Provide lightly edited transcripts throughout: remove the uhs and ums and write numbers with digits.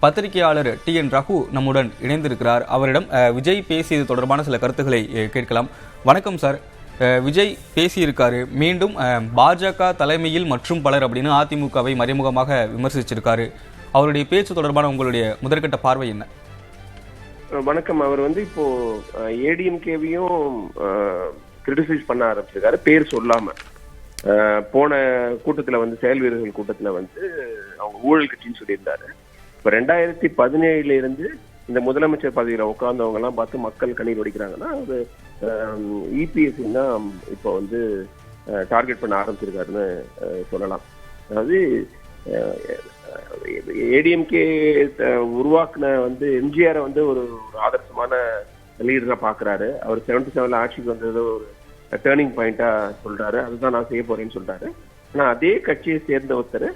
பத்திரிகையாளர் TN ரகு நம்முடன் இணைந்திருக்கிறார். அவரிடம் விஜய் பேசியது தொடர்பான சில கருத்துக்களை கேட்கலாம். வணக்கம் சார். விஜய் பேசியிருக்காரு, மீண்டும் பாஜக தலைமையில் மற்றும் பலர் அப்படின்னு அதிமுகவை மறைமுகமாக விமர்சிச்சிருக்காரு. அவருடைய பேச்சு தொடர்பான உங்களுடைய முதற்கட்ட பார்வை என்ன? வணக்கம். அவர் இப்போ ஏடிஎம்கேவையும் கிரிட்டிசைஸ் பண்ண ஆரம்பிச்சிருக்காரு, பேர் சொல்லாம. போன கூட்டத்துல செயல் வீரர்கள் கூட்டத்துல அவங்க ஊழல் கட்சின்னு சொல்லியிருந்தாரு. இப்ப 2017 இருந்து இந்த முதலமைச்சர் பதவியில உட்கார்ந்தவங்க எல்லாம் பார்த்து மக்கள் கண்ணீர் வடிக்கிறாங்கன்னா அது EPS தான் இப்போ டார்கெட் பண்ண ஆரம்பிச்சிருக்காருன்னு சொல்லலாம். அதாவது ஏடிஎம்கே உருவாக்குன எம்ஜிஆரை ஒரு ஆதர்சமான லீடரா பாக்குறாரு. அவர் 77 ஆட்சிக்கு வந்தது ஒரு டேர்னிங் பாயிண்டா சொல்றாரு. அதுதான் நான் செய்ய போறேன்னு சொல்றாரு. ஆனா அதே கட்சியை சேர்ந்த ஒருத்தர்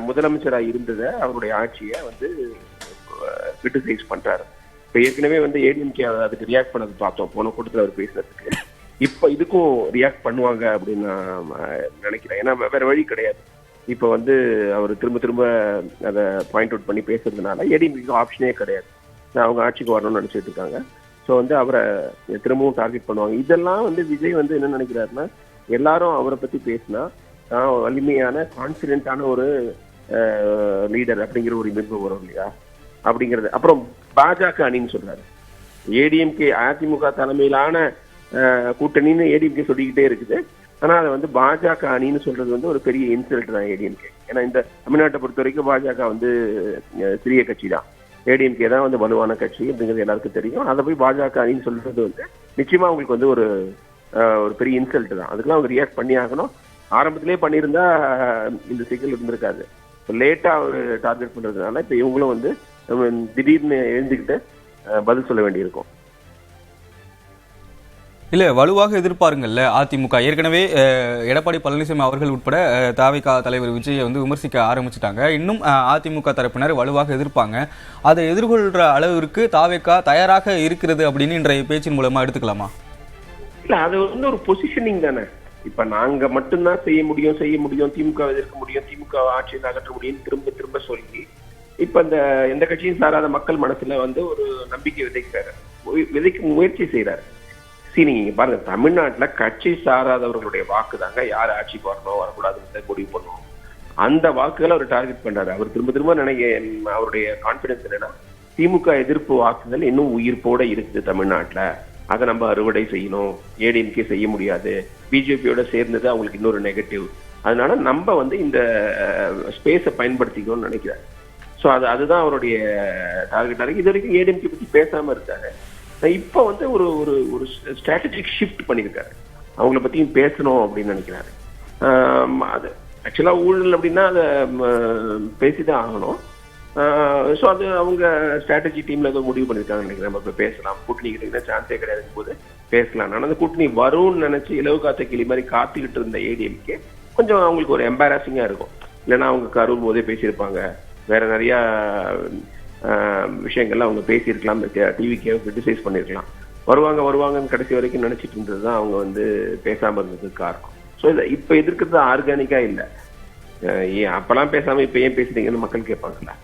முதலமைச்சரா இருந்தத அவருடைய ஆட்சியை கிரிட்டிசைஸ் பண்றாரு. இப்ப ஏற்கனவே ஏடிஎம்கே அதுக்கு ரியாக்ட் பண்ணது பார்த்தோம் போன கூட்டத்தில் அவர் பேசுறதுக்கு. இப்ப இதுக்கும் ரியாக்ட் பண்ணுவாங்க அப்படின்னு நான் நினைக்கிறேன். ஏன்னா வேற வழி கிடையாது. இப்ப அவர் திரும்ப திரும்ப அதை பாயிண்ட் அவுட் பண்ணி பேசுறதுனால ஏடிஎம்கே ஆப்ஷனே கிடையாது. அவங்க ஆட்சிக்கு வரணும்னு நினைச்சிட்டு இருக்காங்க. ஸோ அவரை திரும்பவும் டார்கெட் பண்ணுவாங்க. இதெல்லாம் விஜய் என்ன நினைக்கிறாருன்னா, எல்லாரும் அவரை பத்தி பேசினா வலிமையான கான்பிடென்டான ஒரு லீடர் அப்படிங்கிற ஒரு இமேஜ் வரும் இல்லையா அப்படிங்கிறது. அப்புறம் பாஜக அணின்னு சொல்றாரு. ஏடிஎம்கே அதிமுக தலைமையிலான கூட்டணின்னு ஏடிஎம்கே சொல்லிக்கிட்டே இருக்குது. ஆனா அதை பாஜக அணின்னு சொல்றது ஒரு பெரிய இன்சல்ட் தான் ஏடிஎம்கே. ஏன்னா இந்த தமிழ்நாட்டை பொறுத்த வரைக்கும் பாஜக சிறிய கட்சி தான். ஏடிஎம்கே தான் வலுவான கட்சி அப்படிங்கிறது எல்லாருக்கும் தெரியும். அதை போய் பாஜக அணின்னு சொல்றது நிச்சயமா அவங்களுக்கு ஒரு பெரிய இன்சல்ட் தான். அதுக்கெல்லாம் அவங்க ரியாக்ட் பண்ணி ஆகணும். ஆரம்பத்திலே பண்ணியிருந்தா இந்த சிக்கல் இருந்திருக்காது. லேட்டா அவர் டார்கெட் பண்றதுனால இப்ப இவங்களும் திடீர்னு எழுந்துக்கிட்டு பதில் சொல்ல வேண்டியிருக்கும். இல்ல, வலுவாக எதிர்ப்பாருங்கல்ல அதிமுக. ஏற்கனவே எடப்பாடி பழனிசாமி அவர்கள் உட்பட தவிக தலைவர் விஜயை விமர்சிக்க ஆரம்பிச்சுட்டாங்க. இன்னும் அதிமுக தரப்பினர் வலுவாக எதிர்ப்பாங்க. அதை எதிர்கொள்ற அளவிற்கு தவிக தயாராக இருக்கிறது அப்படின்னு இன்றைய பேச்சின் மூலமா எடுத்துக்கலாமா? இல்ல, அது ஒரு பொசிஷனிங் தானே. இப்ப நாங்க மட்டும்தான் செய்ய முடியும் திமுக எதிர்க்க முடியும், திமுக ஆட்சியை அகற்ற முடியும் திரும்ப திரும்ப சொல்லி இப்ப எந்த கட்சியும் சாராத மக்கள் மனசுல ஒரு நம்பிக்கை விதைக்க முயற்சி செய்யறாரு. நீங்க பாருங்க, தமிழ்நாட்டுல கட்சி சாராதவர்களுடைய வாக்கு தாங்க யார் ஆட்சிக்கு வரணும் வரக்கூடாதுன்னு முடிவு பண்ணுவோம். அந்த வாக்குகளை அவர் டார்கெட் பண்றாரு. அவர் திரும்ப திரும்ப அவருடைய கான்பிடன்ஸ் என்னன்னா, திமுக எதிர்ப்பு வாக்குகள் இன்னும் உயிர்ப்போட இருக்குது தமிழ்நாட்டுல. அதை நம்ம அறுவடை செய்யணும். ஏடிஎம்கே செய்ய முடியாது, பிஜேபியோட சேர்ந்தது அவங்களுக்கு இன்னொரு நெகட்டிவ். அதனால நம்ம இந்த ஸ்பேஸை பயன்படுத்திக்கணும்னு நினைக்கிறாரு. ஸோ அதுதான் அவருடைய டார்கெட்டா இருக்கு. இது வரைக்கும் ஏடிஎம்கே பத்தி பேசாம இருக்காரு. இப்ப ஒரு ஒரு ஸ்ட்ராட்டஜிக் ஷிஃப்ட் பண்ணியிருக்காரு. அவங்கள பத்தியும் பேசணும் அப்படின்னு நினைக்கிறாரு. அது ஆக்சுவலா ஊழல் அப்படின்னா அதை பேசிதான் ஆகணும். ஸோ அது அவங்க ஸ்ட்ராட்டஜி டீம்ல ஏதோ முடிவு பண்ணிருக்காங்க நினைக்கிறேன். நம்ம இப்ப பேசலாம், கூட்டணி கிட்ட சான்ஸே கிடையாது போது பேசலாம். ஆனால் அந்த கூட்டணி வரும்னு நினைச்சு இலவு காத்த கிளி மாதிரி காத்துக்கிட்டு இருந்த ஏடிஎம்கே கொஞ்சம் அவங்களுக்கு ஒரு எம்பாரசிங்கா இருக்கும். இல்லைன்னா அவங்க கரூர் போதே பேசியிருப்பாங்க, வேற நிறைய விஷயங்கள்லாம் அவங்க பேசியிருக்கலாம், டிவிக்கே கிரிட்டிசைஸ் பண்ணிருக்கலாம். வருவாங்கன்னு கடைசி வரைக்கும் நினைச்சிட்டு இருந்ததுதான் அவங்க பேசாம இருந்ததுக்கு காரணம். ஸோ இப்ப எதிர்க்கிறது ஆர்கானிக்கா இல்லை. அப்பெல்லாம் பேசாம இப்ப ஏன் பேசுறீங்கன்னு மக்கள் கேட்பாங்கல்ல.